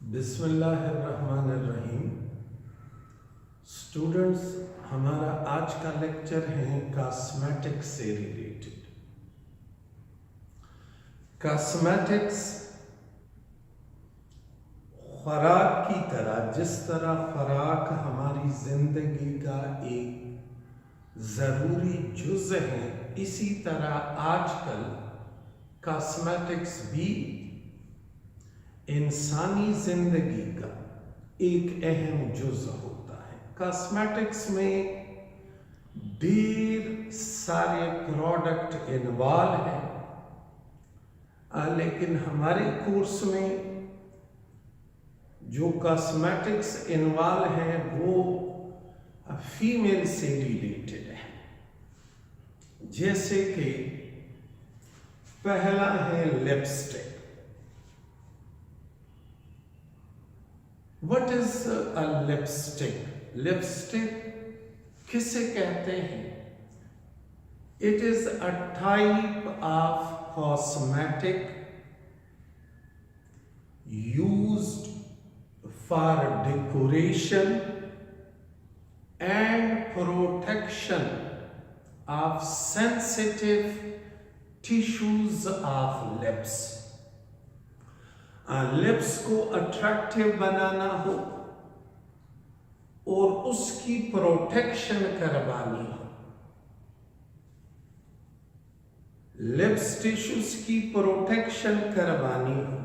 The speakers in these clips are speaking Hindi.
बिस्मिल्लाहिर्रहमानिर्रहीम। स्टूडेंट्स, हमारा आज का लेक्चर है कॉस्मेटिक्स से रिलेटेड। कॉस्मेटिक्स खुराक की तरह, जिस तरह खुराक हमारी जिंदगी का एक ज़रूरी जुज़ है, इसी तरह आजकल कॉस्मेटिक्स भी इंसानी जिंदगी का एक अहम जुज़ होता है। कॉस्मेटिक्स में ढेर सारे प्रोडक्ट इन्वॉल्व हैं, लेकिन हमारे कोर्स में जो कॉस्मेटिक्स इन्वॉल्व हैं वो फीमेल से रिलेटेड है। जैसे कि पहला है lipstick. What is a lipstick? Lipstick किसे कहते हैं? It is a type of cosmetic used for decoration and protection of sensitive tissues of lips. Lips को अट्रैक्टिव बनाना हो और उसकी प्रोटेक्शन करवानी हो, लिप्स टिश्यूज की प्रोटेक्शन करवानी हो,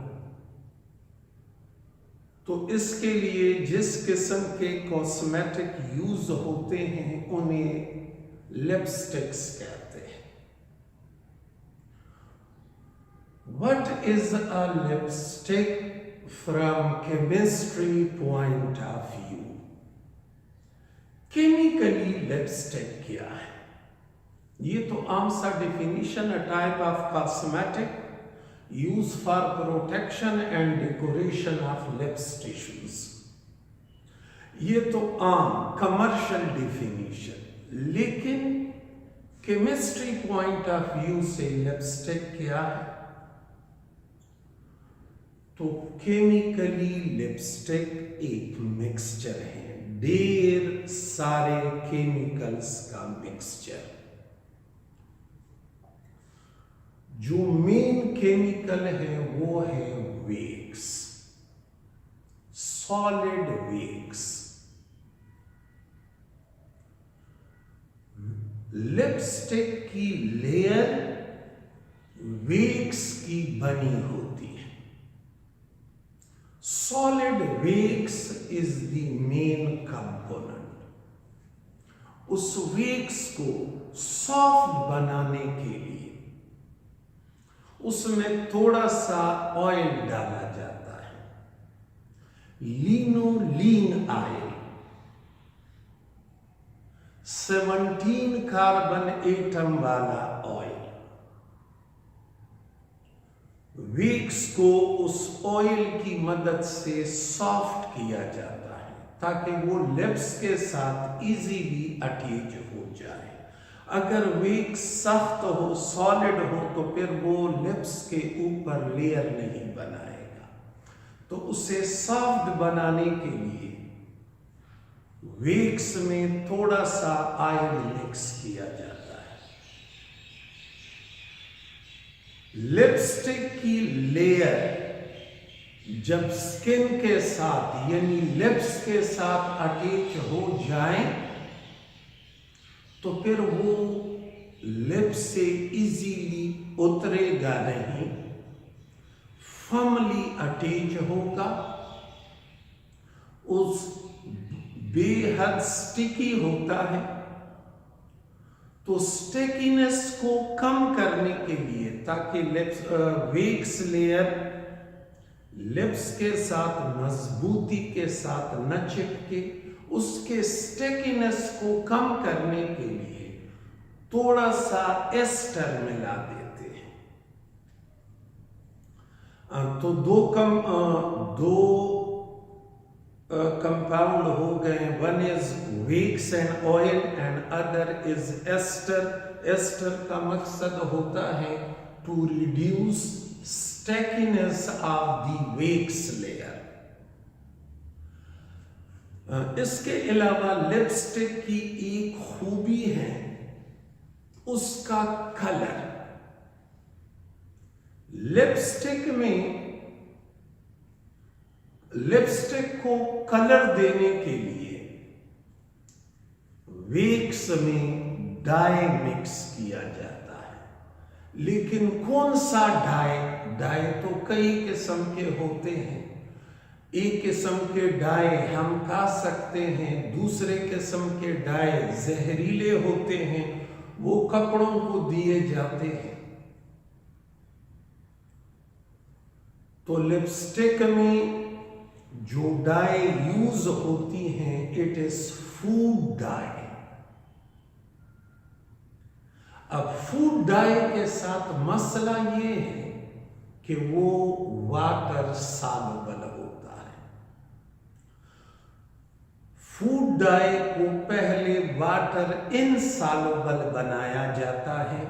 तो इसके लिए जिस किस्म के कॉस्मेटिक यूज होते हैं उन्हें लिपस्टिक्स कहते हैं। What is a lipstick from chemistry point of view? Chemically lipstick क्या है? ये तो आम सा definition, a type of cosmetic use for protection and decoration of lips tissues. ये तो आम कमर्शियल डिफिनीशन, लेकिन केमिस्ट्री पॉइंट ऑफ व्यू से लिपस्टिक क्या है? तो केमिकली लिपस्टिक एक मिक्सचर है, ढेर सारे केमिकल्स का मिक्सचर। जो मेन केमिकल है वो है वेक्स, सॉलिड वेक्स। लिपस्टिक की लेयर वेक्स की बनी होती है। Solid wax is the main component. उस wax को सॉफ्ट बनाने के लिए उसमें थोड़ा सा ऑयल डाला जाता है, लिनोलीन ऑयल। 17 कार्बन एटम वाला ऑयल। वेक्स को उस ऑयल की मदद से सॉफ्ट किया जाता है ताकि वो लिप्स के साथ इजीली अटैच हो जाए। अगर वेक्स सख्त हो, सॉलिड हो, तो फिर वो लिप्स के ऊपर लेयर नहीं बनाएगा। तो उसे सॉफ्ट बनाने के लिए वेक्स में थोड़ा सा ऑयल मिक्स किया जाता है। लिपस्टिक की लेयर जब स्किन के साथ यानी लिप्स के साथ अटैच हो जाए तो फिर वो लिप्स से इजीली उतरेगा नहीं, फर्मली अटैच होगा, उस बेहद स्टिकी होता है। तो स्टिकीनेस को कम करने के लिए, ताकि लिप्स वेक्स लेयर लिप्स के साथ मजबूती के साथ न चिपके, उसके स्टिकीनेस को कम करने के लिए थोड़ा सा एस्टर मिला देते हैं। तो दो कंपाउंड हो गए। One is wax and oil and other is ester. Ester का मकसद होता है to reduce stickiness of the wax layer. इसके अलावा लिपस्टिक की एक खूबी है उसका कलर। लिपस्टिक को कलर देने के लिए वैक्स में डाई मिक्स किया जाता है। लेकिन कौन सा डाई तो कई किस्म के होते हैं। एक किस्म के डाई हम खा सकते हैं, दूसरे किस्म के डाई जहरीले होते हैं, वो कपड़ों को दिए जाते हैं। तो लिपस्टिक में जो डाई यूज होती हैं, इट इज फूड डाई। अब फूड डाई के साथ मसला ये है कि वो वाटर सॉल्युबल होता है। फूड डाई को पहले वाटर इनसॉल्युबल बनाया जाता है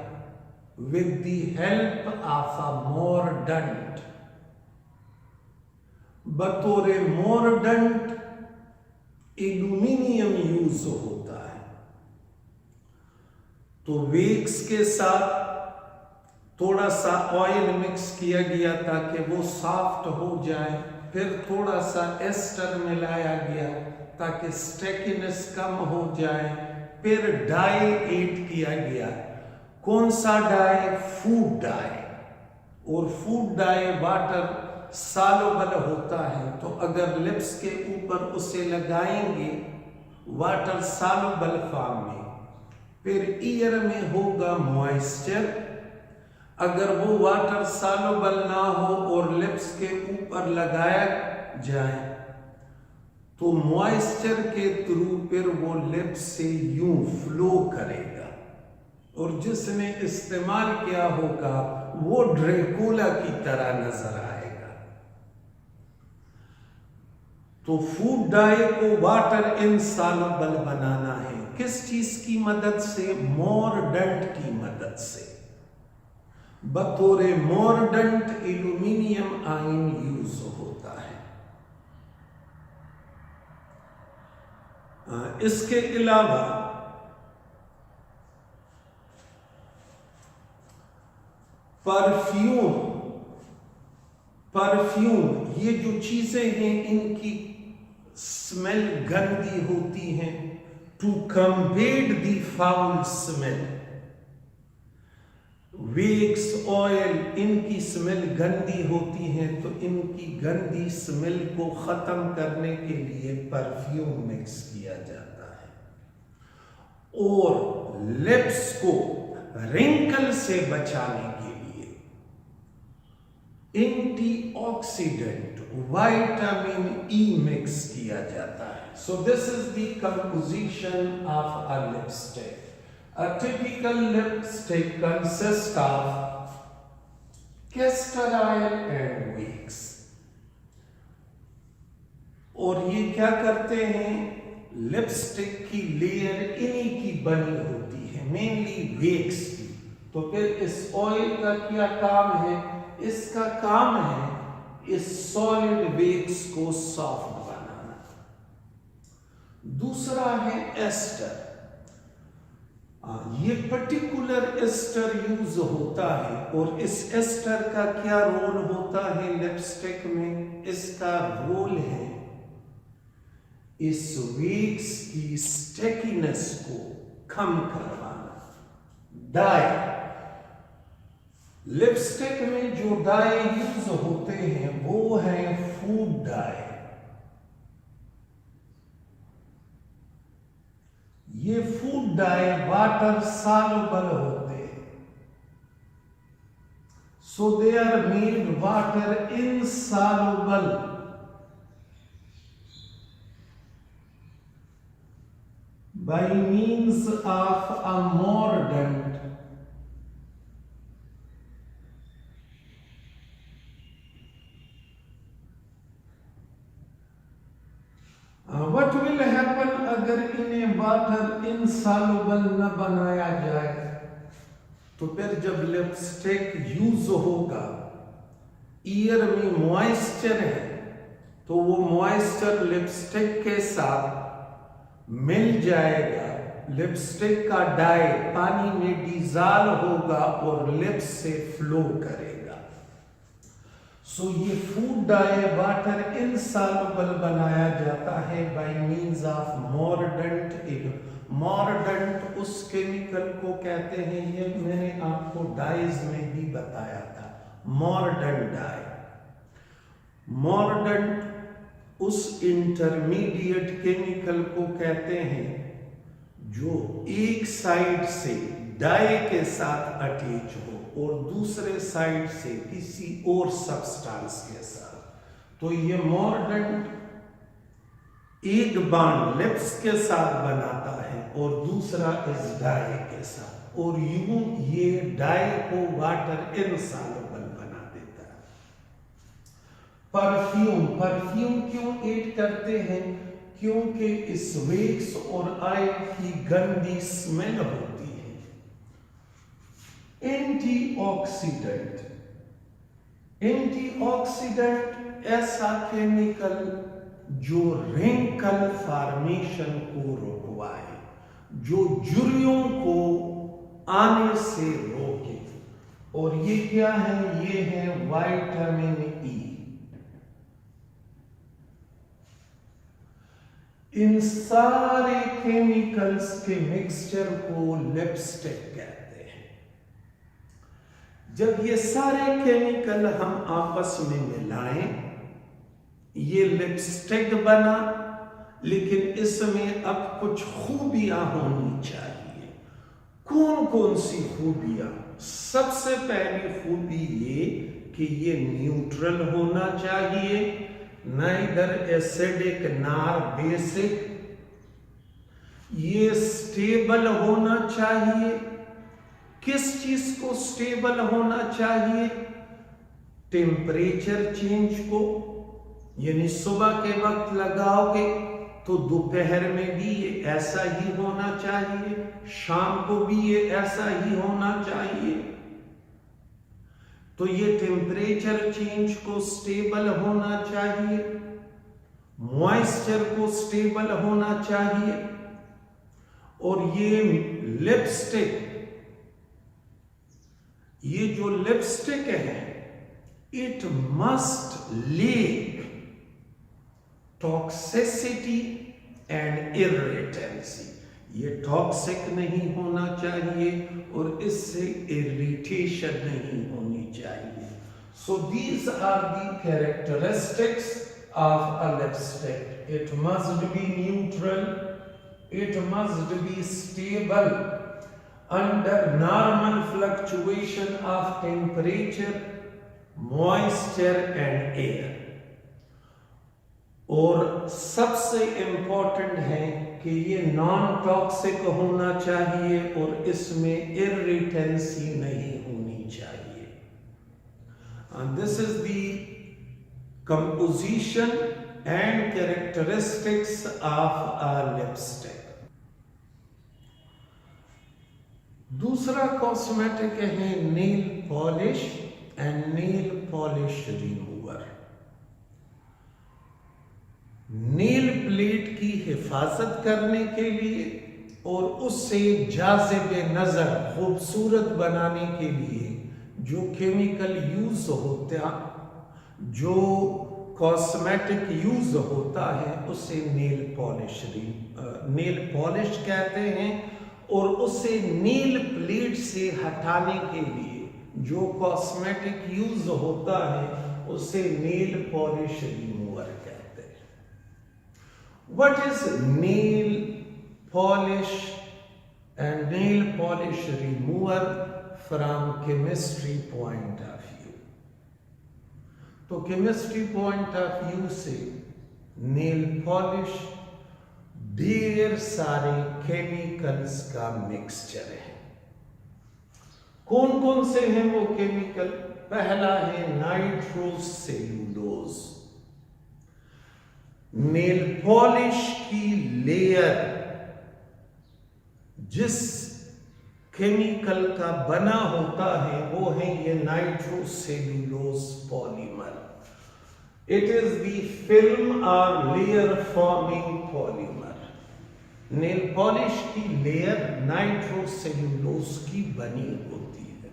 with the help of a mordant. बतौर मोरडेंट एल्यूमिनियम यूज होता है। तो वैक्स के साथ थोड़ा सा ऑयल मिक्स किया गया ताकि वो सॉफ्ट हो जाए, फिर थोड़ा सा एस्टर मिलाया गया ताकि स्टेकीनेस कम हो जाए, फिर डाई ऐड किया गया। कौन सा डाई? Food dye. और फूड डाई वाटर सॉल्युबल होता है, तो अगर लिप्स के ऊपर उसे लगाएंगे वाटर सॉल्युबल फॉर्म में, फिर ईयर में होगा मॉइस्चर। अगर वो वाटर सॉल्युबल ना हो और लिप्स के ऊपर लगाया जाए तो मॉइस्चर के थ्रू फिर वो लिप्स से यूं फ्लो करेगा और जिसने इस्तेमाल किया होगा वो ड्रैकुला की तरह नजर आएगा। तो फूड डाई को वाटर इनसॉल्युबल बनाना है। किस चीज की मदद से? मोरडेंट की मदद से। बतौर मोरडेंट एल्यूमिनियम आयन यूज होता है। इसके अलावा परफ्यूम ये जो चीजें हैं इनकी स्मेल गंदी होती हैं। To combat the foul smell, wax oil इनकी स्मेल गंदी होती है, तो इनकी गंदी स्मेल को खत्म करने के लिए परफ्यूम मिक्स किया जाता है। और लिप्स को रिंकल से बचाने के लिए एंटीऑक्सीडेंट विटामिन ई मिक्स किया जाता है। So this is the composition of a lipstick. A typical lipstick consists of castor oil and wax। और ये क्या करते हैं? लिपस्टिक की लेयर इन्हीं की बनी होती है, मेनली वैक्स की। तो फिर इस ऑयल का क्या काम है? इसका काम है इस सॉलिड वैक्स को सॉफ्ट बनाना। दूसरा है एस्टर। ये पर्टिकुलर एस्टर यूज होता है और इस एस्टर का क्या रोल होता है लिपस्टिक में? इसका रोल है इस वैक्स की स्टेकीनेस को कम करवाना। डाई, लिपस्टिक में जो डाई यूज होते हैं वो है फूड डाई। ये फूड डाई वाटर सॉल्युबल होते हैं, so they are made water insoluble. By means of a mordant. What will happen अगर इन्हें वाटर इनसॉल्युबल न बनाया जाए? तो फिर जब लिपस्टिक यूज होगा, ईयर में मॉइस्चर है, तो वो मॉइस्चर लिपस्टिक के साथ मिल जाएगा, लिपस्टिक का डाई पानी में डिजॉल्व होगा और लिप्स से फ्लो करेगा। सो ये फूड डाई वाटर इनसॉल्युबल बनाया जाता है by means of mordant. Mordant उस केमिकल को कहते हैं, ये मैंने आपको डाइज में भी बताया था, मॉर्डेंट डाई। मॉर्डेंट उस इंटरमीडिएट केमिकल को कहते हैं जो एक साइड से डाई के साथ अटैच हो और दूसरे साइड से किसी और सब्सटेंस के साथ। तो ये मॉर्डेंट एक बॉन्ड लिप्स के साथ बनाता है और दूसरा इस डाई के साथ, और यूं ये डाई को वाटर इनसॉल्युबल बना देता है। परफ्यूम क्यों ऐड करते हैं? क्योंकि इस वैक्स और ऑयल की गंदी स्मेल होती है। एंटीऑक्सीडेंट ऐसा केमिकल जो रिंकल फॉर्मेशन को रोकवाए, जो झुर्रियों को आने से रोके। और ये क्या है? ये है विटामिन ई। इन सारे केमिकल्स के मिक्सचर को लिपस्टिक कहते हैं। जब ये सारे केमिकल हम आपस में मिलाएं, ये लिपस्टिक बना, लेकिन इसमें अब कुछ खूबियां होनी चाहिए। कौन कौन सी खूबियां? सबसे पहली खूबी ये कि ये न्यूट्रल होना चाहिए, नाइदर एसिडिक नार बेसिक। ये स्टेबल होना चाहिए। किस चीज को स्टेबल होना चाहिए? टेम्परेचर चेंज को, यानी सुबह के वक्त लगाओगे तो दोपहर में भी ये ऐसा ही होना चाहिए, शाम को भी ये ऐसा ही होना चाहिए। तो ये टेम्परेचर चेंज को स्टेबल होना चाहिए, मॉइस्चर को स्टेबल होना चाहिए। और ये लिपस्टिक, ये जो लिपस्टिक है, it must lack toxicity and irritancy. ये टॉक्सिक नहीं होना चाहिए और इससे इरिटेशन नहीं होनी चाहिए। So these are the characteristics of a lipstick. It must be neutral, it must be stable under normal fluctuation of temperature, moisture and air. और सबसे इंपॉर्टेंट है कि ये नॉन टॉक्सिक होना चाहिए और इसमें इरिटेंसी नहीं होनी चाहिए। This is the composition and characteristics of a lipstick. दूसरा कॉस्मेटिक है nail polish and nail polish remover. Nail plate की हिफाजत करने के लिए और उससे जाज़िबे नजर खूबसूरत बनाने के लिए जो केमिकल यूज होता, जो कॉस्मेटिक यूज होता है, उसे नेल पॉलिश कहते हैं। और उसे नेल प्लेट से हटाने के लिए जो कॉस्मेटिक यूज होता है, उसे नेल पॉलिश रिमूवर कहते हैं। What is nail polish and nail polish remover from chemistry point of view? तो केमिस्ट्री पॉइंट ऑफ व्यू से नेल पॉलिश ढेर सारे केमिकल्स का मिक्सचर है। कौन कौन से हैं वो केमिकल? पहला है नाइट्रोसेल्यूलोज। नेल पॉलिश की लेयर जिस केमिकल का बना होता है वो है ये nitrocellulose polymer. It is the film or layer forming polymer. Nail polish की लेयर नाइट्रोसेल्यूलोज की बनी होती है।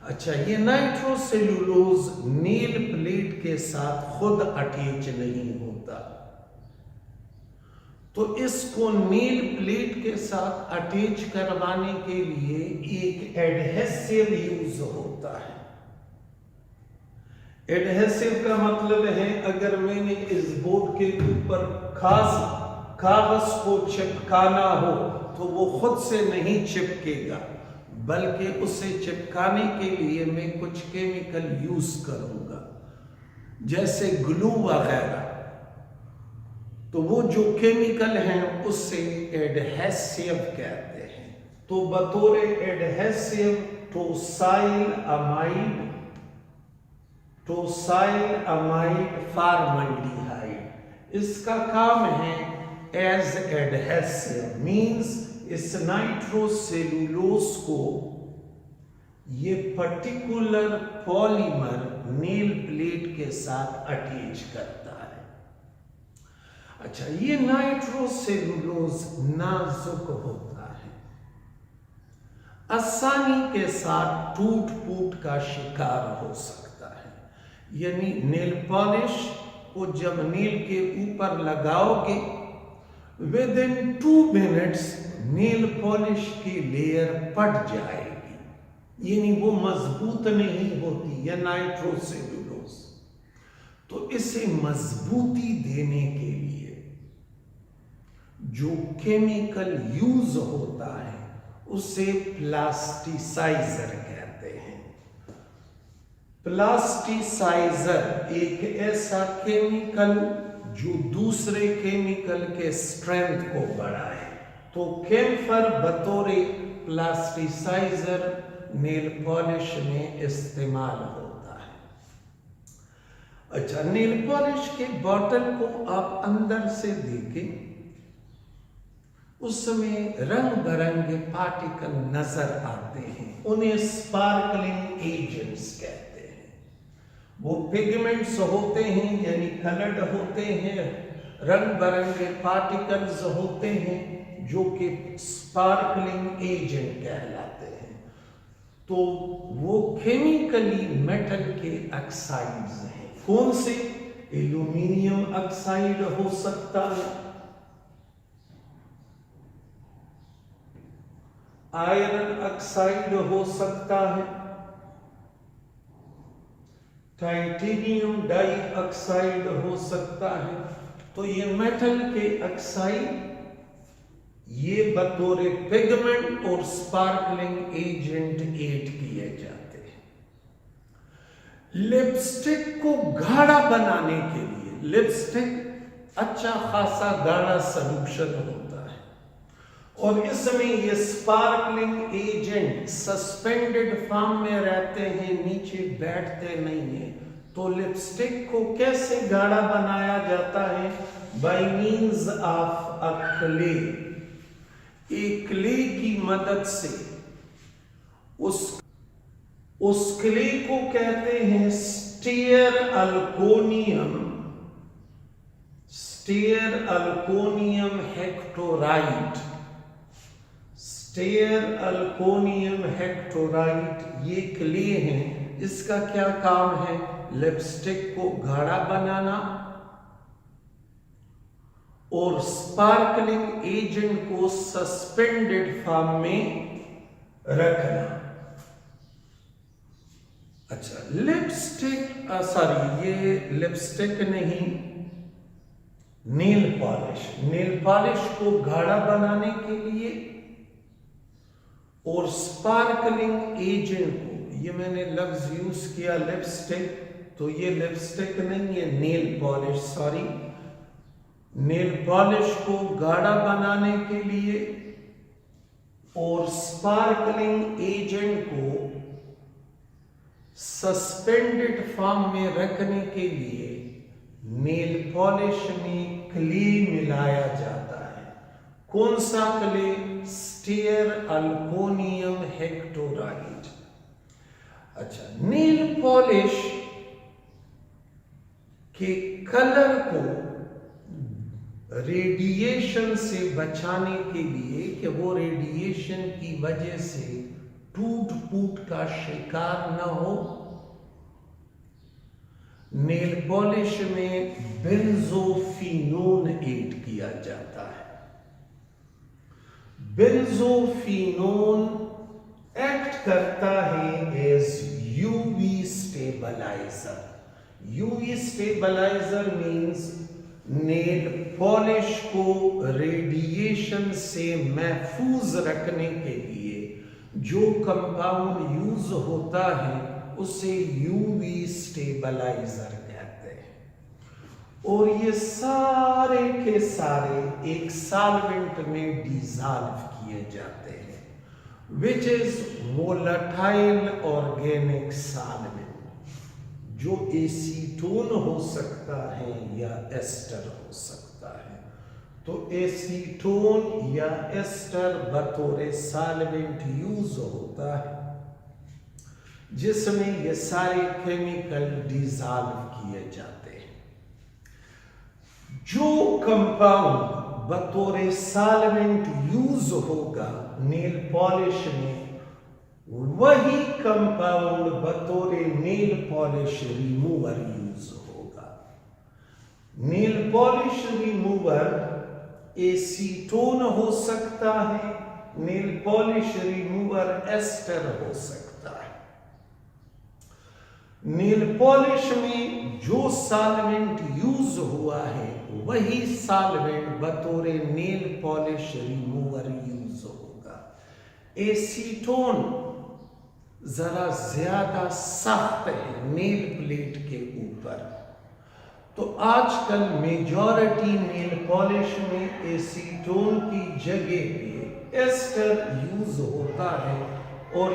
अच्छा, ये नाइट्रोसेल्यूलोज नेल प्लेट के साथ खुद अटैच नहीं होता, तो इसको नेल प्लेट के साथ अटैच करवाने के लिए एक एडहेसिव यूज होता है। एडहेसिव का मतलब है, अगर मैंने इस बोर्ड के ऊपर खास कागज को चिपकाना हो तो वो खुद से नहीं चिपकेगा, बल्कि उसे चिपकाने के लिए मैं कुछ केमिकल यूज करूंगा, जैसे ग्लू वगैरह। तो वो जो केमिकल हैं उससे एडहेसिव कहते हैं। तो बतौर एडहेसिव टोसाइल अमाइड फॉर्मल्डिहाइड, इसका काम है एज एडहेसिव, मीन्स इस नाइट्रोसेल्यूलोज को ये पर्टिकुलर पॉलीमर नेल प्लेट के साथ अटैच करता है। अच्छा, ये नाइट्रोसेल्यूलोज नाजुक होता है, आसानी के साथ टूट फूट का शिकार हो सकता है। यानी नेल पॉलिश को जब नेल के ऊपर लगाओगे, with in 2 minutes nail polish की लेयर पट जाएगी, यानी वो मजबूत नहीं होती है नाइट्रोसेल्यूलोज। तो इसे मजबूती देने के लिए जो केमिकल यूज होता है उसे प्लास्टिसाइजर कहते हैं। प्लास्टिसाइजर एक ऐसा केमिकल जो दूसरे केमिकल के स्ट्रेंथ को बढ़ाए, तो कैम्फर बतौर प्लास्टिसाइजर नेल पॉलिश में इस्तेमाल होता है। अच्छा, नेल पॉलिश के बॉटल को आप अंदर से देखें, उसमें रंग बिरंगे पार्टिकल नजर आते हैं, उन्हें स्पार्कलिंग एजेंट्स कहते हैं। वो पिगमेंट्स होते हैं, यानी कलर्ड होते हैं, रंग बिरंगे पार्टिकल्स होते हैं जो कि स्पार्कलिंग एजेंट कहलाते हैं। तो वो केमिकली मेटल के ऑक्साइड्स हैं। कौन से? एल्यूमिनियम ऑक्साइड हो सकता है, आयरन ऑक्साइड हो सकता है, टाइटेनियम डाइऑक्साइड हो सकता है। तो ये मेटल के ऑक्साइड ये बतौर पिगमेंट और स्पार्कलिंग एजेंट ऐड किए जाते हैं। लिपस्टिक को गाढ़ा बनाने के लिए, लिपस्टिक अच्छा खासा गाढ़ा सॉल्यूशन होता है और इसमें ये स्पार्कलिंग एजेंट सस्पेंडेड फॉर्म में रहते हैं, नीचे बैठते नहीं है। तो लिपस्टिक को कैसे गाढ़ा बनाया जाता है? Bye means of a clay. एक क्ले की मदद से उस क्ले को कहते हैं स्टेयर अल्कोनियम हेक्टोराइट। स्टेयर अल्कोनियम हेक्टोराइट ये क्ले हैं। इसका क्या काम है? लिपस्टिक को गाढ़ा बनाना और स्पार्कलिंग एजेंट को सस्पेंडेड फॉर्म में रखना। अच्छा, ये लिपस्टिक नहीं, नेल पॉलिश। नेल पॉलिश को गाढ़ा बनाने के लिए और स्पार्कलिंग एजेंट को, ये मैंने लफ्ज यूज किया लिपस्टिक, तो ये लिपस्टिक नहीं है, nail polish, sorry. Nail polish को गाढ़ा बनाने के लिए और स्पार्कलिंग एजेंट को सस्पेंडेड फॉर्म में रखने के लिए नेल पॉलिश में क्ले मिलाया जाता है। कौन सा क्ले? स्टेयर अल्कोनियम हेक्टोराइट। अच्छा, नेल पॉलिश कि कलर को रेडिएशन से बचाने के लिए कि वो रेडिएशन की वजह से टूट फूट का शिकार न हो, नेल पॉलिश में बेंजोफिनोन ऐड किया जाता है। बेंजोफिनोन एक्ट करता है as UV stabiliser. UV stabiliser means nail polish को रेडिएशन से महफूज रखने के लिए जो कंपाउंड यूज होता है उसे यूवी स्टेबलाइजर कहते हैं। और ये सारे के सारे एक सॉल्वेंट में डिसॉल्व किए जाते हैं, which is volatile organic solvent, जो एसीटोन हो सकता है या एस्टर हो सकता है। तो एसीटोन या एस्टर बतौर सॉल्वेंट यूज होता है, जिसमें ये सारे केमिकल डिसॉल्व किए जाते हैं। जो कंपाउंड बतौर सॉल्वेंट यूज होगा नेल पॉलिश में, वही कंपाउंड बतौर नेल पॉलिश रिमूवर यूज होगा। नेल पॉलिश रिमूवर एसीटोन हो सकता है, नेल पॉलिश रिमूवर एस्टर हो सकता है। नेल पॉलिश में जो सॉल्वेंट यूज हुआ है वही सॉल्वेंट बतौर नेल पॉलिश रिमूवर यूज होगा। एसीटोन जरा ज्यादा सख्त है नेल प्लेट के ऊपर, तो आजकल मेजॉरिटी नेल पॉलिश में एसीटोन की जगह पे एस्टर यूज होता है। और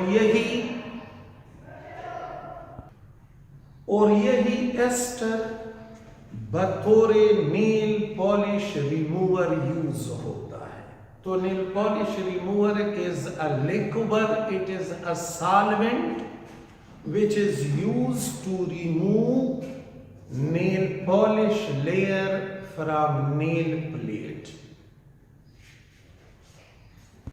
यही एस्टर बतौर नेल पॉलिश रिमूवर यूज होता है। तो nail polish remover is a liquid, it is a solvent which is used to remove nail polish layer from nail plate.